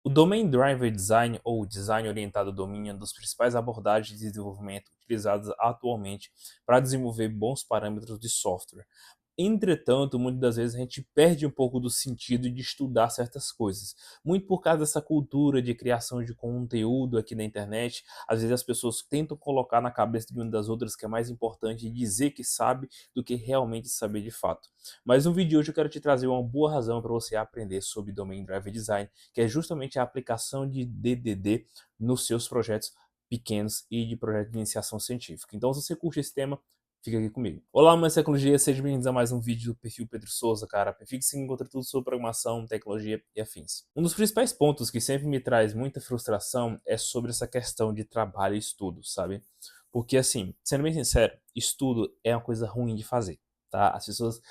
O Domain Driven Design, ou Design Orientado ao Domínio, é uma das principais abordagens de desenvolvimento utilizadas atualmente para desenvolver bons parâmetros de software. Entretanto, muitas das vezes a gente perde um pouco do sentido de estudar certas coisas. Muito por causa dessa cultura de criação de conteúdo aqui na internet. Às vezes as pessoas tentam colocar na cabeça de uma das outras que é mais importante dizer que sabe do que realmente saber de fato. Mas no vídeo de hoje eu quero te trazer uma boa razão para você aprender sobre Domain Driven Design, que é justamente a aplicação de DDD nos seus projetos pequenos e de projeto de iniciação científica. Então, se você curte esse tema, fica aqui comigo. Olá, amantes de tecnologia, sejam bem-vindos a mais um vídeo do perfil Pedro Souza, cara. Perfil que se encontra tudo sobre programação, tecnologia e afins. Um dos principais pontos que sempre me traz muita frustração é sobre essa questão de trabalho e estudo, sabe? Porque, assim, sendo bem sincero, estudo é uma coisa ruim de fazer, tá? As pessoas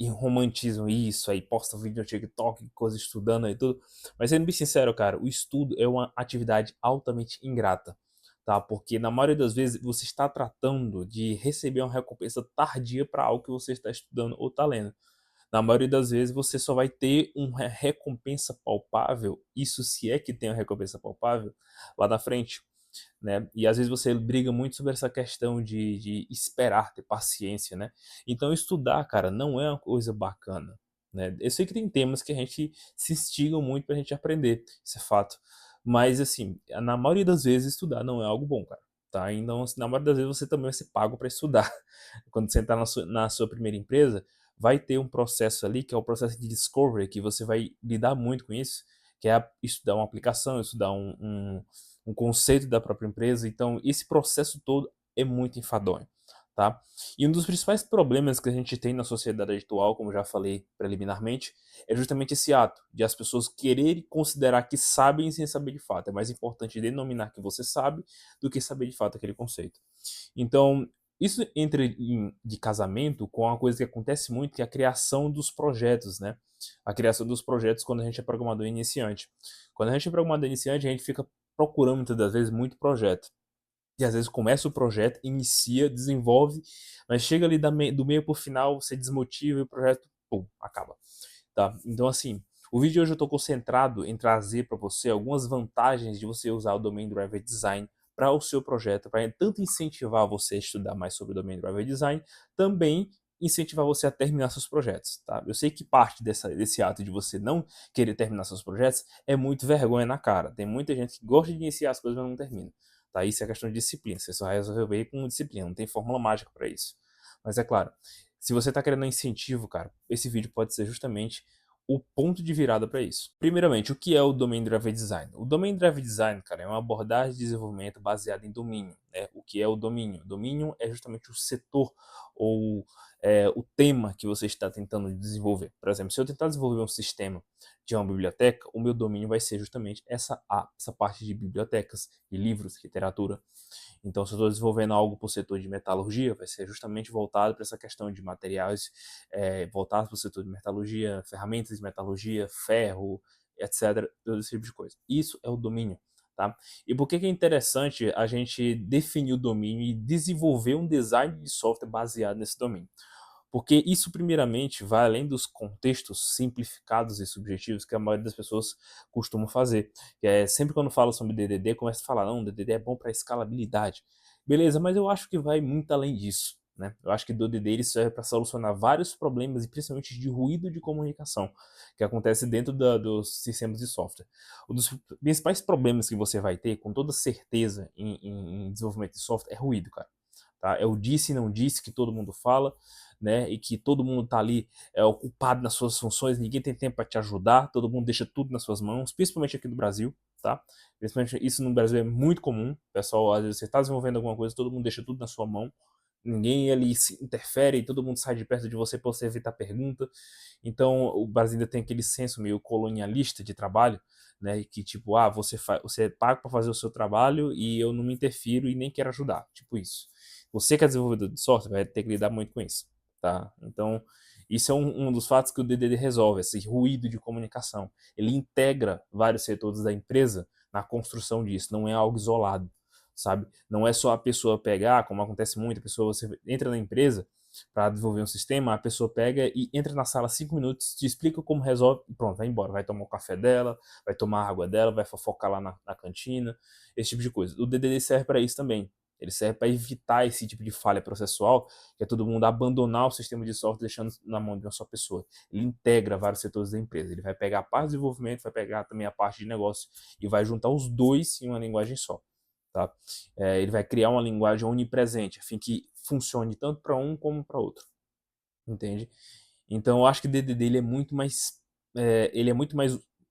romantizam isso, aí postam vídeo no TikTok, coisa estudando e tudo. Mas sendo bem sincero, cara, o estudo é uma atividade altamente ingrata, tá? Porque na maioria das vezes você está tratando de receber uma recompensa tardia para algo que você está estudando ou está lendo. Na maioria das vezes você só vai ter uma recompensa palpável, isso se é que tem uma recompensa palpável, lá na frente, né? E às vezes você briga muito sobre essa questão de esperar, ter paciência, né? Então estudar, cara, não é uma coisa bacana, né? Eu sei que tem temas que a gente se instiga muito pra gente aprender, isso é fato. Mas assim, na maioria das vezes estudar não é algo bom, cara. Tá? Então, na maioria das vezes você também vai ser pago para estudar. Quando você entrar na sua primeira empresa, vai ter um processo ali que é o processo de discovery, que você vai lidar muito com isso, que é estudar uma aplicação, estudar um conceito da própria empresa. Então, esse processo todo é muito enfadonho, tá? E um dos principais problemas que a gente tem na sociedade atual, como já falei preliminarmente, é justamente esse ato de as pessoas quererem considerar que sabem sem saber de fato. É mais importante denominar que você sabe do que saber de fato aquele conceito. Então, isso entra de casamento com uma coisa que acontece muito, que é a criação dos projetos, né? A criação dos projetos quando a gente é programador iniciante. Quando a gente é programador iniciante, a gente fica procurando muitas das vezes muito projeto. E às vezes começa o projeto, inicia, desenvolve, mas chega ali do meio para o final, você desmotiva e o projeto, pum, acaba. Tá? Então, assim, o vídeo de hoje eu estou concentrado em trazer para você algumas vantagens de você usar o Domain Driven Design para o seu projeto, para tanto incentivar você a estudar mais sobre o Domain Driven Design, também incentivar você a terminar seus projetos. Tá? Eu sei que parte desse ato de você não querer terminar seus projetos é muito vergonha na cara. Tem muita gente que gosta de iniciar as coisas, mas não termina. Tá? Isso é questão de disciplina. Você só vai resolver com disciplina, não tem fórmula mágica para isso. Mas é claro, se você está querendo um incentivo, cara, esse vídeo pode ser justamente o ponto de virada para isso. Primeiramente, o que é o Domain Driven Design? O Domain Driven Design, cara, é uma abordagem de desenvolvimento baseada em domínio, né? O que é o domínio? Domínio é justamente o setor ou o tema que você está tentando desenvolver. Por exemplo, se eu tentar desenvolver um sistema de uma biblioteca, o meu domínio vai ser justamente essa parte de bibliotecas, de livros, literatura. Então, se eu estou desenvolvendo algo para o setor de metalurgia, vai ser justamente voltado para essa questão de materiais voltados para o setor de metalurgia, ferramentas de metalurgia, ferro, etc. Todo esse tipo de coisa. Isso é o domínio. Tá? E por que é interessante a gente definir o domínio e desenvolver um design de software baseado nesse domínio? Porque isso, primeiramente, vai além dos contextos simplificados e subjetivos que a maioria das pessoas costumam fazer. Sempre quando falo sobre DDD, começa a falar, não, DDD é bom para escalabilidade. Beleza, mas eu acho que vai muito além disso. Né? Eu acho que o DDD ele serve para solucionar vários problemas, e principalmente de ruído de comunicação, que acontece dentro dos sistemas de software. Um dos principais problemas que você vai ter, com toda certeza, em desenvolvimento de software é ruído, cara. Tá? É o disse e não disse que todo mundo fala, né? E que todo mundo tá ali ocupado nas suas funções, ninguém tem tempo para te ajudar, todo mundo deixa tudo nas suas mãos, principalmente aqui no Brasil, tá? Principalmente isso no Brasil é muito comum, pessoal, às vezes você está desenvolvendo alguma coisa, todo mundo deixa tudo na sua mão, ninguém ali se interfere, todo mundo sai de perto de você para você evitar pergunta. Então o Brasil ainda tem aquele senso meio colonialista de trabalho, né? E que tipo, você paga para fazer o seu trabalho e eu não me interfiro e nem quero ajudar, tipo isso. Você que é desenvolvedor de software vai ter que lidar muito com isso, tá? Então, isso é um dos fatos que o DDD resolve, esse ruído de comunicação. Ele integra vários setores da empresa na construção disso, não é algo isolado, sabe? Não é só a pessoa pegar, como acontece muito, a pessoa, você entra na empresa, para desenvolver um sistema, a pessoa pega e entra na sala 5 minutos, te explica como resolve e pronto, vai embora. Vai tomar o café dela, vai tomar a água dela, vai fofocar lá na cantina, esse tipo de coisa. O DDD serve para isso também. Ele serve para evitar esse tipo de falha processual, que é todo mundo abandonar o sistema de software deixando na mão de uma só pessoa. Ele integra vários setores da empresa. Ele vai pegar a parte de desenvolvimento, vai pegar também a parte de negócio e vai juntar os dois em uma linguagem só. Tá? Ele vai criar uma linguagem onipresente, a fim que funcione tanto para um como para outro. Entende? Então eu acho que o DDD ele é muito mais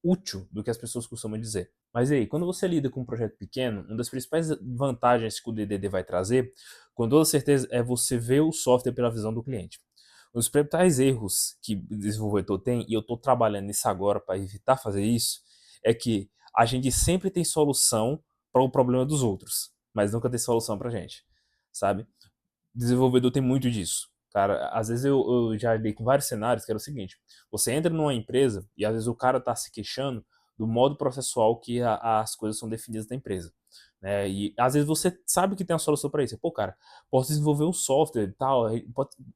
útil do que as pessoas costumam dizer. Mas aí, quando você lida com um projeto pequeno, uma das principais vantagens que o DDD vai trazer, com toda certeza, é você ver o software pela visão do cliente. Os principais erros que o desenvolvedor tem, e eu estou trabalhando nisso agora para evitar fazer isso, é que a gente sempre tem solução para o problema dos outros, mas nunca tem solução para a gente, sabe? Desenvolvedor tem muito disso. Cara, às vezes eu já lidei com vários cenários que era o seguinte: você entra numa empresa e às vezes o cara tá se queixando do modo processual que as coisas são definidas na empresa. Né? E às vezes você sabe que tem uma solução para isso. Pô, cara, posso desenvolver um software e tal,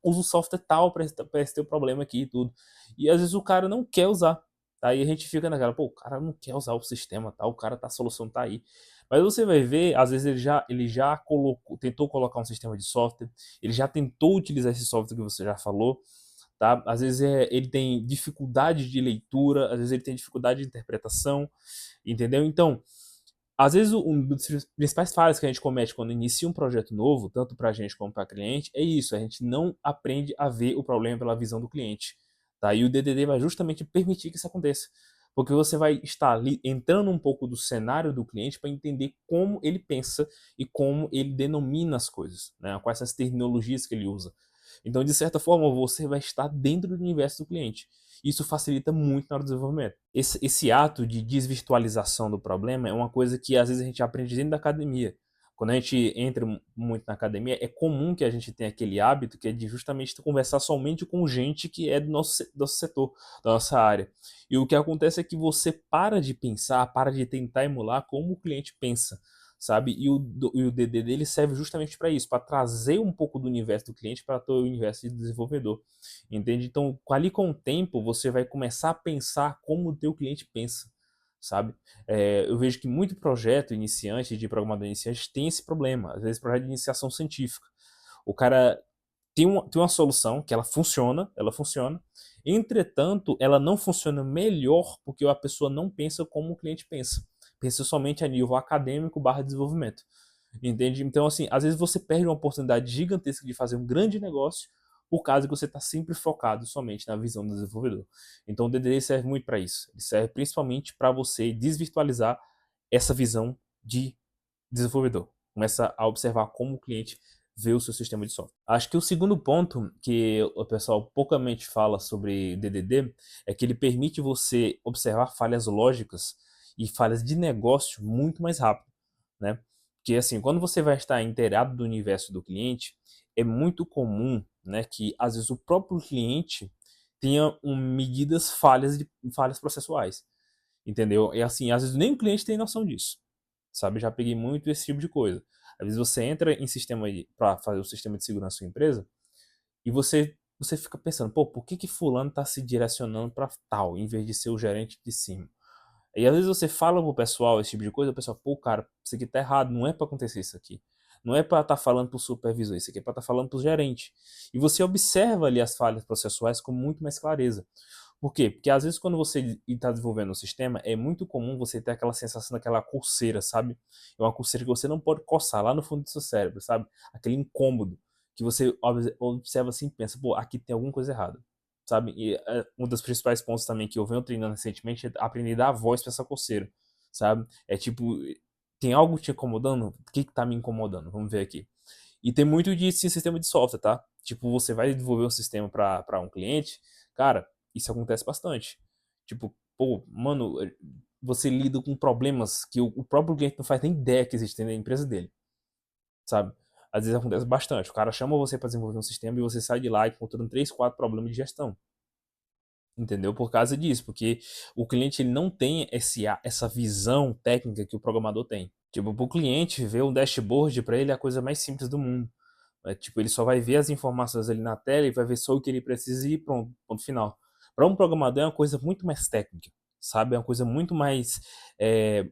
usa o software tal para esse teu problema aqui e tudo. E às vezes o cara não quer usar. Aí a gente fica naquela, pô, o cara não quer usar o sistema, tal, o cara tá, a solução tá aí. Mas você vai ver, às vezes ele já tentou colocar um sistema de software, ele já tentou utilizar esse software que você já falou, tá? Às vezes ele tem dificuldade de leitura, às vezes ele tem dificuldade de interpretação, entendeu? Então, às vezes um dos principais falhas que a gente comete quando inicia um projeto novo, tanto para a gente como para cliente, é isso: a gente não aprende a ver o problema pela visão do cliente, tá? E o DDD vai justamente permitir que isso aconteça, porque você vai estar ali entrando um pouco do cenário do cliente para entender como ele pensa e como ele denomina as coisas, né? Quais essas terminologias que ele usa. Então, de certa forma, você vai estar dentro do universo do cliente. Isso facilita muito na hora do desenvolvimento. Esse ato de desvirtualização do problema é uma coisa que às vezes a gente aprende dentro da academia. Quando a gente entra muito na academia, é comum que a gente tenha aquele hábito que é de justamente conversar somente com gente que é do nosso setor, da nossa área. E o que acontece é que você para de pensar, para de tentar emular como o cliente pensa, sabe? E o DD dele serve justamente para isso, para trazer um pouco do universo do cliente para o universo de desenvolvedor. Entende? Então, ali com o tempo, você vai começar a pensar como o teu cliente pensa, sabe? Eu vejo que muito projeto iniciante, de programador iniciante, tem esse problema. Às vezes, projeto de iniciação científica. O cara tem uma solução que ela funciona, entretanto, ela não funciona melhor porque a pessoa não pensa como o cliente pensa. Pensa somente a nível acadêmico barra desenvolvimento. Entende? Então, assim, às vezes você perde uma oportunidade gigantesca de fazer um grande negócio por causa que você está sempre focado somente na visão do desenvolvedor. Então, o DDD serve muito para isso. Ele serve principalmente para você desvirtualizar essa visão de desenvolvedor. Começa a observar como o cliente vê o seu sistema de software. Acho que o segundo ponto que o pessoal poucamente fala sobre DDD é que ele permite você observar falhas lógicas e falhas de negócio muito mais rápido, né? Porque assim, quando você vai estar inteirado do universo do cliente, é muito comum, né, que às vezes o próprio cliente tenha medidas falhas processuais, entendeu? E assim, às vezes nem o cliente tem noção disso, sabe? Já peguei muito esse tipo de coisa. Às vezes você entra em sistema para fazer o sistema de segurança da sua empresa e você fica pensando, pô, por que fulano está se direcionando para tal, em vez de ser o gerente de cima? E às vezes você fala pro pessoal esse tipo de coisa, o pessoal, pô, cara, isso aqui tá errado, não é para acontecer isso aqui. Não é para estar falando pro supervisor, isso aqui é para estar falando pro gerente. E você observa ali as falhas processuais com muito mais clareza. Por quê? Porque às vezes quando você está desenvolvendo um sistema, é muito comum você ter aquela sensação daquela coceira, sabe? É uma coceira que você não pode coçar lá no fundo do seu cérebro, sabe? Aquele incômodo que você observa assim e pensa, pô, aqui tem alguma coisa errada, sabe? E um dos principais pontos também que eu venho treinando recentemente é aprender a dar voz para essa coceira, sabe? É tipo, tem algo te incomodando? O que que tá me incomodando? Vamos ver aqui. E tem muito disso em sistema de software, tá? Tipo, você vai desenvolver um sistema para um cliente, cara, isso acontece bastante. Tipo, pô, mano, você lida com problemas que o próprio cliente não faz nem ideia que existem na empresa dele, sabe? Às vezes acontece bastante. O cara chama você para desenvolver um sistema e você sai de lá encontrando 3, 4 problemas de gestão. Entendeu? Por causa disso, porque o cliente ele não tem essa visão técnica que o programador tem. Tipo, para o cliente ver um dashboard para ele é a coisa mais simples do mundo. Tipo, ele só vai ver as informações ali na tela e vai ver só o que ele precisa e pronto, ponto final. Para um programador é uma coisa muito mais técnica, sabe? É uma coisa muito mais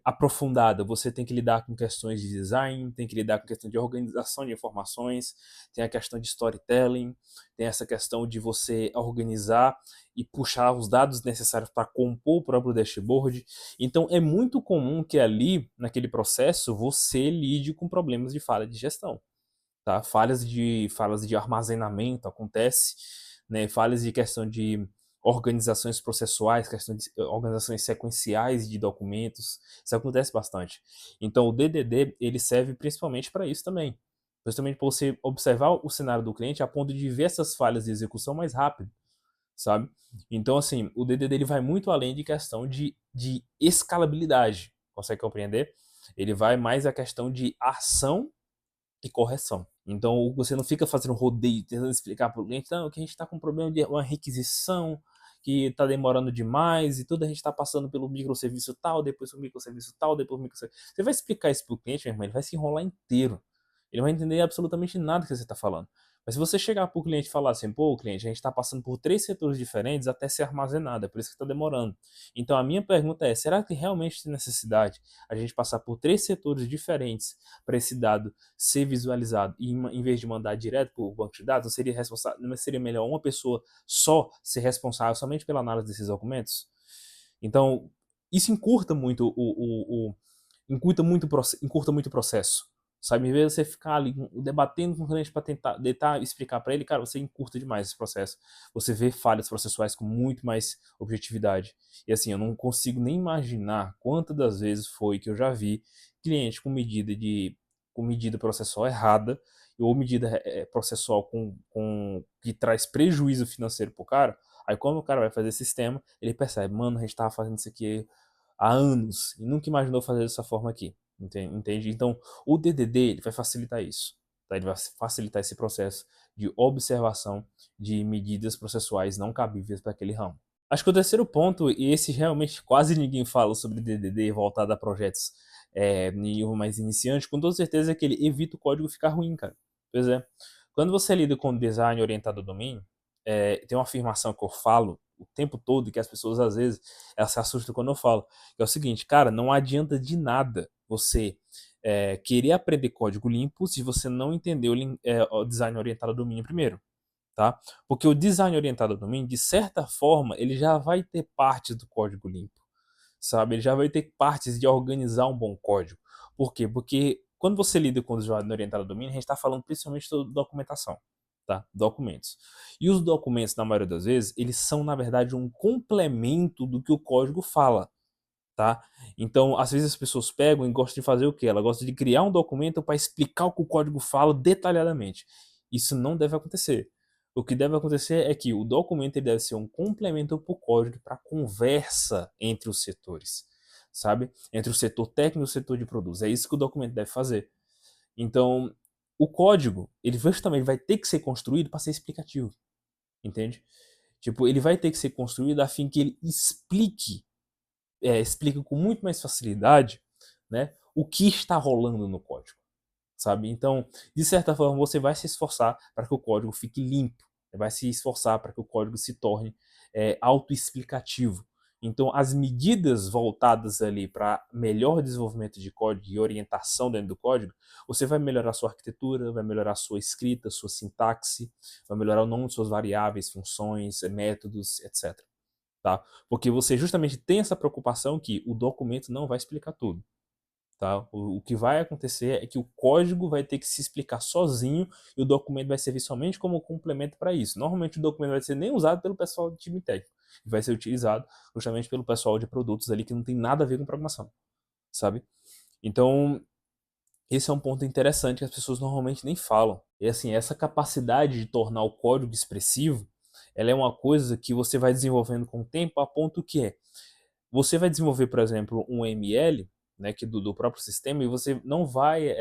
aprofundada. Você tem que lidar com questões de design, tem que lidar com questão de organização de informações, tem a questão de storytelling, tem essa questão de você organizar e puxar os dados necessários para compor o próprio dashboard. Então é muito comum que ali, naquele processo, você lide com problemas de falha de gestão, tá? Falhas de armazenamento acontece, né? Falhas de questão de organizações processuais, questão de organizações sequenciais de documentos, isso acontece bastante. Então o DDD ele serve principalmente para isso também, justamente para você observar o cenário do cliente a ponto de ver essas falhas de execução mais rápido, sabe? Então assim, o DDD ele vai muito além de questão de escalabilidade, consegue compreender? Ele vai mais a questão de ação e correção. Então você não fica fazendo rodeio, tentando explicar para o cliente, não, que a gente está com um problema de uma requisição, que está demorando demais e tudo, a gente está passando pelo microserviço tal, depois o microserviço tal, depois o microserviço. Você vai explicar isso para o cliente, meu irmão, ele vai se enrolar inteiro. Ele não vai entender absolutamente nada que você está falando. Mas se você chegar para o cliente e falar assim, pô, cliente, a gente está passando por 3 setores diferentes até ser armazenado, é por isso que está demorando. Então a minha pergunta é, será que realmente tem necessidade a gente passar por 3 setores diferentes para esse dado ser visualizado e em vez de mandar direto para o banco de dados, não seria melhor uma pessoa só ser responsável somente pela análise desses documentos? Então, isso encurta muito o processo. Sabe, em vez de você ficar ali debatendo com o cliente para tentar explicar para ele, cara, você encurta demais esse processo. Você vê falhas processuais com muito mais objetividade. E assim, eu não consigo nem imaginar quantas das vezes foi que eu já vi cliente com medida processual errada ou medida processual que traz prejuízo financeiro pro cara. Aí quando o cara vai fazer sistema, ele percebe, mano, a gente tava fazendo isso aqui há anos e nunca imaginou fazer dessa forma aqui. Entende? Então, o DDD ele vai facilitar isso. Tá? Ele vai facilitar esse processo de observação de medidas processuais não cabíveis para aquele ramo. Acho que o terceiro ponto, e esse realmente quase ninguém fala sobre DDD voltado a projetos nível mais iniciante, com toda certeza é que ele evita o código ficar ruim, cara. Pois é. Quando você lida com design orientado ao domínio, tem uma afirmação que eu falo o tempo todo e que as pessoas às vezes elas se assustam quando eu falo, que é o seguinte, cara, não adianta de nada você querer aprender código limpo se você não entendeu o design orientado ao domínio primeiro. Tá? Porque o design orientado ao domínio, de certa forma, ele já vai ter partes do código limpo, sabe? Ele já vai ter partes de organizar um bom código. Por quê? Porque quando você lida com o design orientado ao domínio, a gente está falando principalmente de documentação, tá? Documentos. E os documentos, na maioria das vezes, eles são, na verdade, um complemento do que o código fala, tá? Então, às vezes as pessoas pegam e gostam de fazer o quê? Ela gosta de criar um documento para explicar o que o código fala detalhadamente. Isso não deve acontecer. O que deve acontecer é que o documento ele deve ser um complemento para o código, para a conversa entre os setores, sabe? Entre o setor técnico e o setor de produtos. É isso que o documento deve fazer. Então, o código, ele justamente vai ter que ser construído para ser explicativo, entende? Tipo, ele vai ter que ser construído a fim que ele explica com muito mais facilidade, né, o que está rolando no código, sabe? Então, de certa forma, você vai se esforçar para que o código fique limpo, vai se esforçar para que o código se torne autoexplicativo. Então, as medidas voltadas ali para melhor desenvolvimento de código e orientação dentro do código, você vai melhorar sua arquitetura, vai melhorar sua escrita, sua sintaxe, vai melhorar o nome de suas variáveis, funções, métodos, etc. Tá? Porque você justamente tem essa preocupação que o documento não vai explicar tudo. Tá? O que vai acontecer é que o código vai ter que se explicar sozinho e o documento vai servir somente como complemento para isso. Normalmente o documento vai ser nem usado pelo pessoal do time técnico, vai ser utilizado justamente pelo pessoal de produtos ali que não tem nada a ver com programação, sabe? Então, esse é um ponto interessante que as pessoas normalmente nem falam. E assim, essa capacidade de tornar o código expressivo, ela é uma coisa que você vai desenvolvendo com o tempo a ponto que você vai desenvolver, por exemplo, um ML, né, que do próprio sistema, e você não vai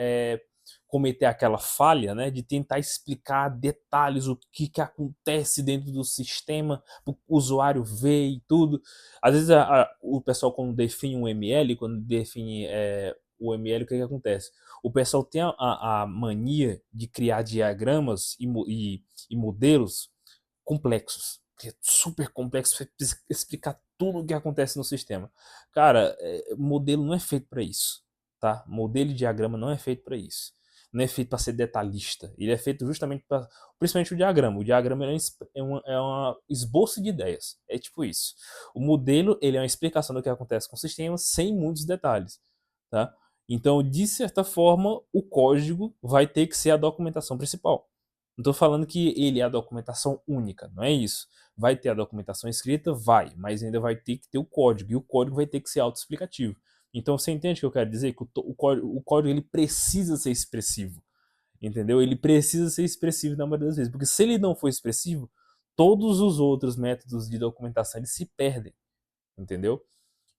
cometer aquela falha, né, de tentar explicar detalhes o que acontece dentro do sistema, o usuário ver e tudo. Às vezes o pessoal quando define um ML, quando define o ML, o que acontece? O pessoal tem a mania de criar diagramas e modelos complexos, que é super complexo para explicar tudo o que acontece no sistema. Cara, modelo não é feito para isso, tá? Modelo e diagrama não é feito para isso. Não é feito para ser detalhista. Ele é feito justamente para, principalmente o diagrama. O diagrama é uma esboço de ideias. É tipo isso. O modelo ele é uma explicação do que acontece com o sistema sem muitos detalhes, tá? Então, de certa forma, o código vai ter que ser a documentação principal. Não estou falando que ele é a documentação única, não é isso. Vai ter a documentação escrita? Vai, mas ainda vai ter que ter o código, e o código vai ter que ser autoexplicativo. Então você entende o que eu quero dizer? Que o código ele precisa ser expressivo, entendeu? Ele precisa ser expressivo na maioria das vezes, porque se ele não for expressivo, todos os outros métodos de documentação eles se perdem, entendeu?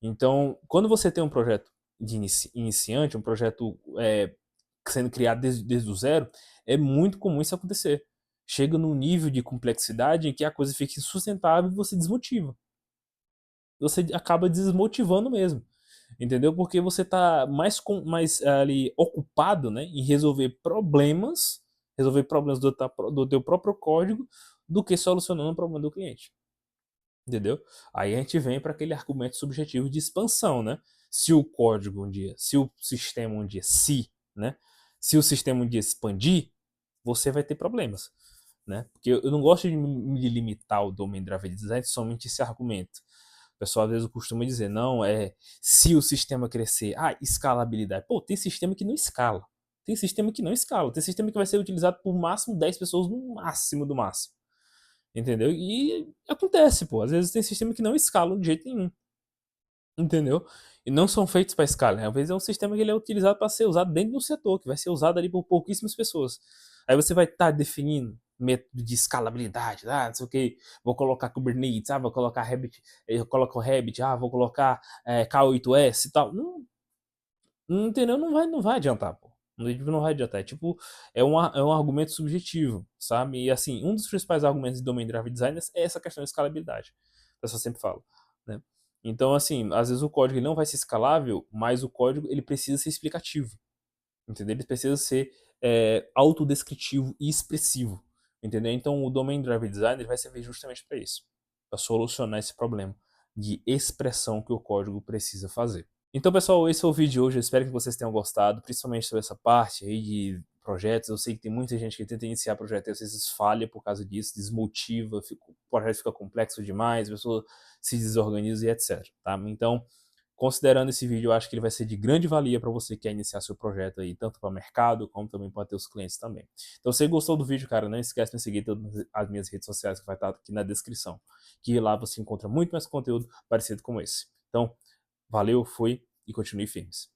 Então, quando você tem um projeto de iniciante, um projeto sendo criado desde o zero, é muito comum isso acontecer. Chega num nível de complexidade em que a coisa fica insustentável e você desmotiva. Você acaba desmotivando mesmo, entendeu? Porque você está mais ali ocupado, né, em resolver problemas do teu próprio código, do que solucionando o problema do cliente. Entendeu? Aí a gente vem para aquele argumento subjetivo de expansão, né? Se o código um dia, se o sistema um dia, né? Se o sistema um dia expandir, você vai ter problemas, né? Porque eu não gosto de me limitar o Domain Driven Design somente esse argumento. O pessoal às vezes costuma dizer, não, se o sistema crescer, escalabilidade. Pô, tem sistema que não escala. Tem sistema que não escala. Tem sistema que vai ser utilizado por máximo 10 pessoas no máximo do máximo. Entendeu? E acontece, pô. Às vezes tem sistema que não escalam de jeito nenhum. Entendeu? E não são feitos para escala. Né? Às vezes é um sistema que ele é utilizado para ser usado dentro do setor, que vai ser usado ali por pouquíssimas pessoas. Aí você vai estar definindo método de escalabilidade, não sei o que, vou colocar Kubernetes, vou colocar Rabbit, eu coloco Rabbit, vou colocar K8s e tal. Não, não entendeu? Não vai adiantar, pô. Não vai adiantar. É um argumento subjetivo, sabe? E assim, um dos principais argumentos de Domain Driven Design é essa questão de escalabilidade. A pessoa sempre fala, né? Então, assim, às vezes o código ele não vai ser escalável, mas o código ele precisa ser explicativo, entendeu? Ele precisa ser autodescritivo e expressivo, entendeu? Então, o Domain Driven Design ele vai servir justamente para isso, para solucionar esse problema de expressão que o código precisa fazer. Então, pessoal, esse foi o vídeo de hoje. Eu espero que vocês tenham gostado, principalmente sobre essa parte aí de projetos. Eu sei que tem muita gente que tenta iniciar projeto e às vezes falha por causa disso, desmotiva, o projeto fica complexo demais, a pessoa se desorganiza e etc. Tá? Então, considerando esse vídeo, eu acho que ele vai ser de grande valia para você que quer iniciar seu projeto aí, tanto para o mercado, como também para teus clientes também. Então, se você gostou do vídeo, cara, não esquece de me seguir em todas as minhas redes sociais, que vai estar aqui na descrição. Que lá você encontra muito mais conteúdo parecido com esse. Então, valeu, fui e continue firmes.